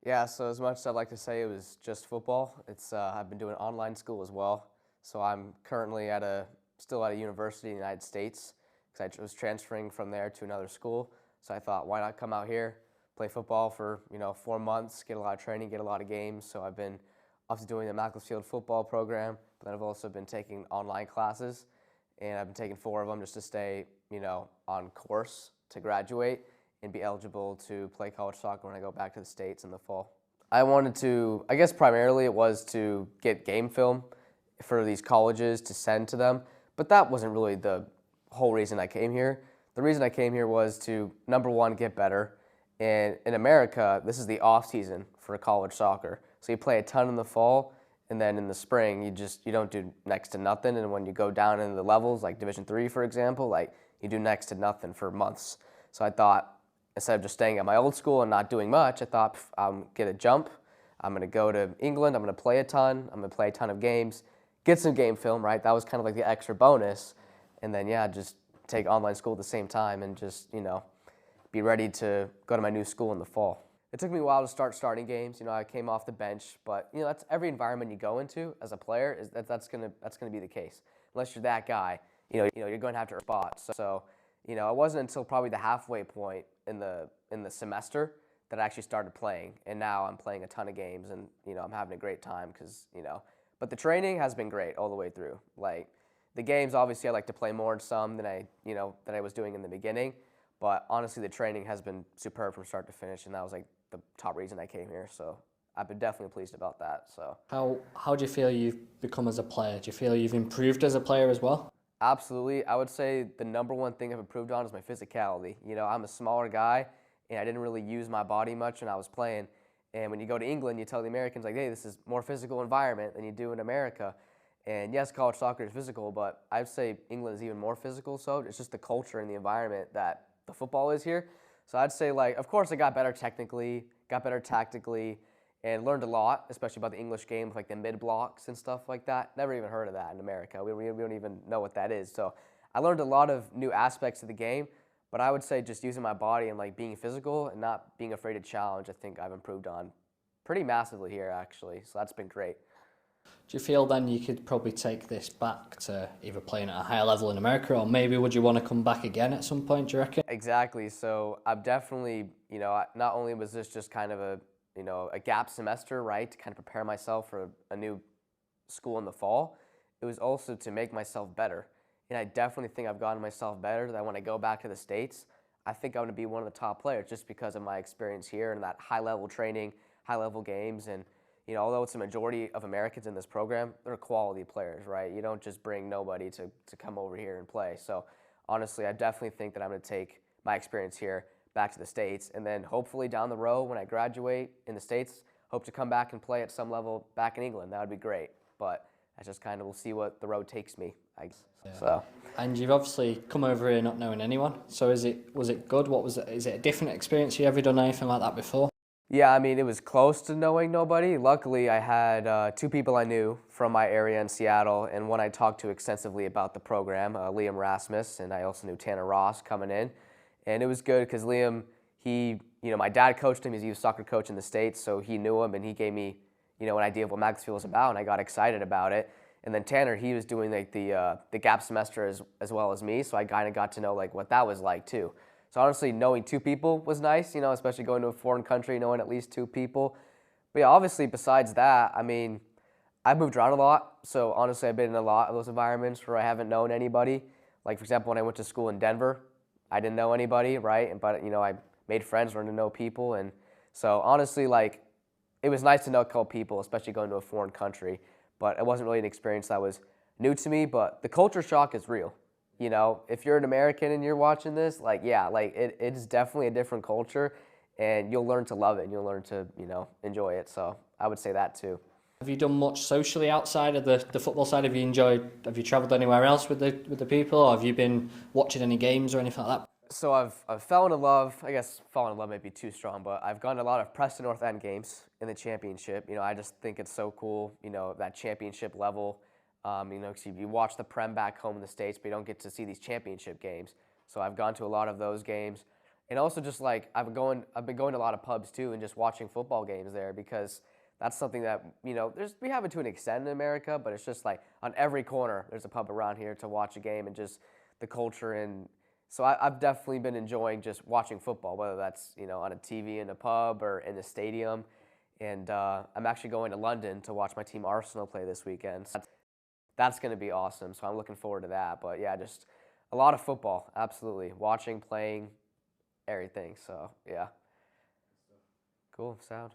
Yeah, so as much as I'd like to say it was just football, I've been doing online school as well. So I'm currently still at a university in the United States because I was transferring from there to another school. So I thought, why not come out here, play football for 4 months, get a lot of training, get a lot of games. So I've been obviously doing the Macclesfield football program, but then I've also been taking online classes, and I've been taking 4 of them just to stay on course to graduate and be eligible to play college soccer when I go back to the States in the fall. I wanted to, I guess primarily it was to get game film for these colleges to send to them, but that wasn't really the whole reason I came here. The reason I came here was to, number one, get better. And in America, this is the off season for college soccer. So you play a ton in the fall, and then in the spring, you don't do next to nothing. And when you go down into the levels, like Division III, for example, like you do next to nothing for months. So I thought, instead of just staying at my old school and not doing much, I thought, I'm get a jump. I'm going to go to England. I'm going to play a ton. I'm going to play a ton of games, get some game film, right? That was kind of like the extra bonus. And then, yeah, just take online school at the same time and just, be ready to go to my new school in the fall. It took me a while to start starting games. I came off the bench, but, that's every environment you go into as a player that's going to be the case. Unless you're that guy, you're going to have to earn spots. So, it wasn't until probably the halfway point in the semester that I actually started playing, and now I'm playing a ton of games, and I'm having a great time because But the training has been great all the way through. Like the games, obviously, I like to play more in some than I was doing in the beginning. But honestly, the training has been superb from start to finish, and that was like the top reason I came here. So I've been definitely pleased about that. So How do you feel you've become as a player? Do you feel you've improved as a player as well? absolutely, I would say the number one thing I've improved on is my physicality. I'm a smaller guy, and I didn't really use my body much when I was playing. And when you go to England, you tell the Americans, like, hey, this is more physical environment than you do in America. And yes, college soccer is physical, but I'd say England is even more physical. So it's just the culture and the environment that the football is here. So I'd say, like, of course, I got better technically, got better tactically, and learned a lot, especially about the English game with like the mid blocks and stuff like that. Never even heard of that in America. We don't even know what that is. So I learned a lot of new aspects of the game. But I would say just using my body and like being physical and not being afraid to challenge, I think I've improved on pretty massively here actually. So that's been great. Do you feel then you could probably take this back to either playing at a higher level in America, or maybe would you want to come back again at some point, do you reckon? Exactly. So I've definitely, not only was this just kind of a gap semester, right, to kind of prepare myself for a new school in the fall, it was also to make myself better. And I definitely think I've gotten myself better that when I go back to the States, I think I'm going to be one of the top players just because of my experience here and that high-level training, high-level games. And, although it's a majority of Americans in this program, they're quality players, right? You don't just bring nobody to come over here and play. So, honestly, I definitely think that I'm going to take my experience here back to the States. And then hopefully down the road when I graduate in the States, hope to come back and play at some level back in England. That would be great. But I just kind of will see what the road takes me, I guess. Yeah. So. And you've obviously come over here not knowing anyone. So was it good? What was it? Is it a different experience? You ever done anything like that before? Yeah, I mean, it was close to knowing nobody. Luckily, I had two people I knew from my area in Seattle, and one I talked to extensively about the program, Liam Rasmus, and I also knew Tanner Ross coming in. And it was good because Liam, my dad coached him. He was a soccer coach in the States, so he knew him, and he gave me, an idea of what Macclesfield was about, and I got excited about it. And then Tanner, he was doing like the gap semester as well as me, so I kind of got to know like what that was like too. So honestly, knowing two people was nice, especially going to a foreign country, knowing at least two people. But yeah, obviously besides that, I mean, I've moved around a lot, so honestly, I've been in a lot of those environments where I haven't known anybody. Like for example, when I went to school in Denver, I didn't know anybody, right? But I made friends, learned to know people, and so honestly, like it was nice to know a couple people, especially going to a foreign country. But it wasn't really an experience that was new to me. But the culture shock is real. If you're an American and you're watching this, like, yeah, like it is definitely a different culture, and you'll learn to love it and you'll learn to, enjoy it. So I would say that too. Have you done much socially outside of the football side? Have you travelled anywhere else with the people, or have you been watching any games or anything like that? So I've fallen in love. I guess fallen in love might be too strong, but I've gone to a lot of Preston North End games in the championship. I just think it's so cool. That championship level. 'Cause you watch the Prem back home in the States, but you don't get to see these championship games. So I've gone to a lot of those games, And also just like I've been going to a lot of pubs too and just watching football games there because that's something that, we have it to an extent in America, but it's just like on every corner there's a pub around here to watch a game and just the culture. And so I've definitely been enjoying just watching football, whether that's, on a TV in a pub or in a stadium. And I'm actually going to London to watch my team Arsenal play this weekend. So that's going to be awesome. So I'm looking forward to that. But yeah, just a lot of football, absolutely. Watching, playing, everything. So yeah. Cool, sound.